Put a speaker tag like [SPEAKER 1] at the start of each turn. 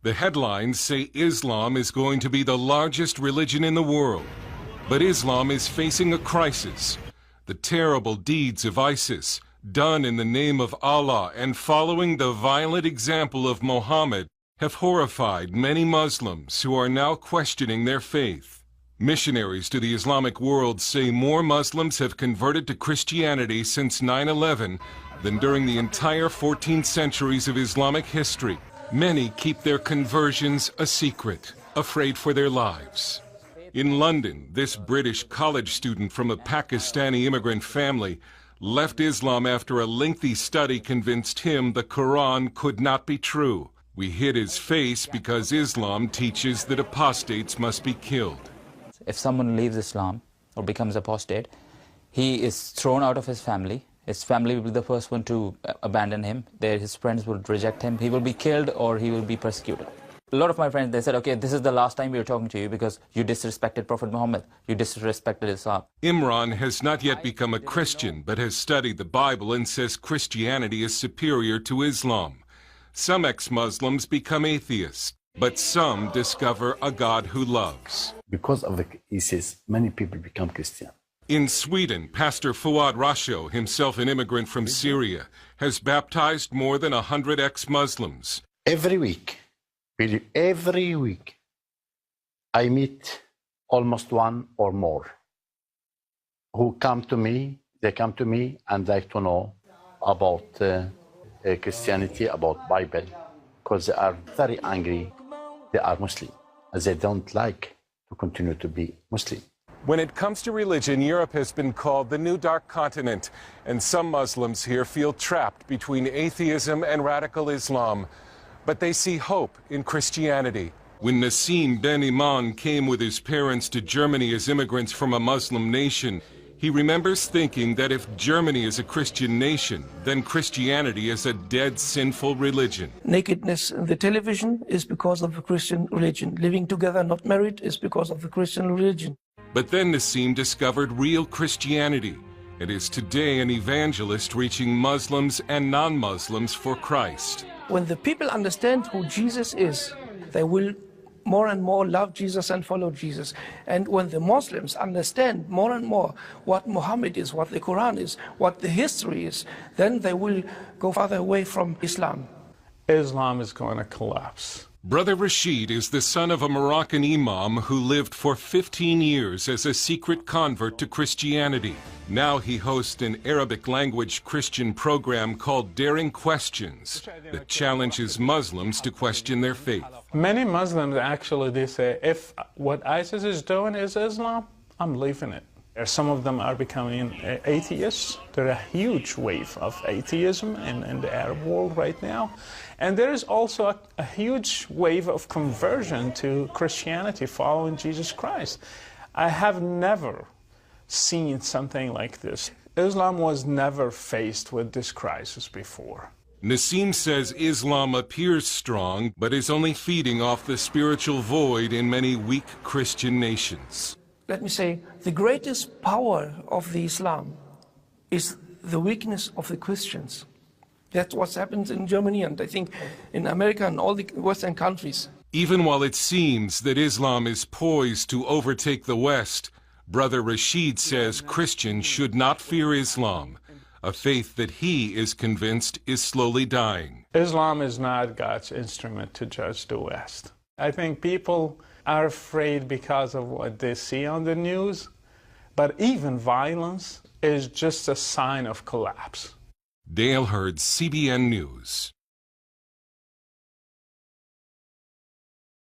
[SPEAKER 1] The headlines say Islam is going to be the largest religion in the world. But Islam is facing a crisis. The terrible deeds of ISIS, done in the name of Allah and following the violent example of Muhammad, have horrified many Muslims who are now questioning their faith. Missionaries to the Islamic world say more Muslims have converted to Christianity since 9/11 than during the entire 14 centuries of Islamic history. Many keep their conversions a secret, afraid for their lives. In London, this British college student from a Pakistani immigrant family left Islam after a lengthy study convinced him the Quran could not be true. We hid his face because Islam teaches that apostates must be killed.
[SPEAKER 2] If someone leaves Islam or becomes apostate, he is thrown out of his family. His family will be the first one to abandon him. His friends will reject him. He will be killed or he will be persecuted. A lot of my friends, they said, okay, this is the last time we are talking to you because you disrespected Prophet Muhammad. You disrespected Islam.
[SPEAKER 1] Imran has not yet become a Christian, but has studied the Bible and says Christianity is superior to Islam. Some ex-Muslims become atheists, but some discover a God who loves.
[SPEAKER 3] Because of the ISIS, many people become Christian.
[SPEAKER 1] In Sweden, Pastor Fuad Rasho, himself an immigrant from Syria, has baptized more than 100 ex-Muslims.
[SPEAKER 3] Every week, I meet almost one or more who come to me. They come to me and like to know about Christianity, about Bible, because they are very angry. They are Muslim, as they don't like to continue to be Muslim.
[SPEAKER 1] When it comes to religion, Europe has been called the new dark continent, and some Muslims here feel trapped between atheism and radical Islam. But they see hope in Christianity. When Nassim Ben Iman came with his parents to Germany as immigrants from a Muslim nation, he remembers thinking that if Germany is a Christian nation, then Christianity is a dead, sinful religion.
[SPEAKER 4] Nakedness in the television is because of the Christian religion. Living together, not married, is because of the Christian religion.
[SPEAKER 1] But then Nassim discovered real Christianity and is today an evangelist reaching Muslims and non-Muslims for Christ.
[SPEAKER 4] When the people understand who Jesus is, they will more and more love Jesus and follow Jesus. And when the Muslims understand more and more what Muhammad is, what the Quran is, what the history is, then they will go farther away from Islam.
[SPEAKER 5] Islam is going to collapse.
[SPEAKER 1] Brother Rashid is the son of a Moroccan imam who lived for 15 years as a secret convert to Christianity. Now he hosts an Arabic-language Christian program called Daring Questions that challenges Muslims to question their faith.
[SPEAKER 5] Many Muslims actually, they say, if what ISIS is doing is Islam, I'm leaving it. Some of them are becoming atheists. There's a huge wave of atheism in the Arab world right now. And there is also a huge wave of conversion to Christianity following Jesus Christ. I have never seen something like this. Islam was never faced with this crisis before.
[SPEAKER 1] Nassim says Islam appears strong, but is only feeding off the spiritual void in many weak Christian nations.
[SPEAKER 4] Let me say, the greatest power of the Islam is the weakness of the Christians. That's what happens in Germany and I think in America and all the Western countries.
[SPEAKER 1] Even while it seems that Islam is poised to overtake the West, Brother Rashid says Christians should not fear Islam, a faith that he is convinced is slowly dying.
[SPEAKER 5] Islam is not God's instrument to judge the West. I think people are afraid because of what they see on the news, but even violence is just a sign of collapse.
[SPEAKER 1] Dale Hurd, CBN News.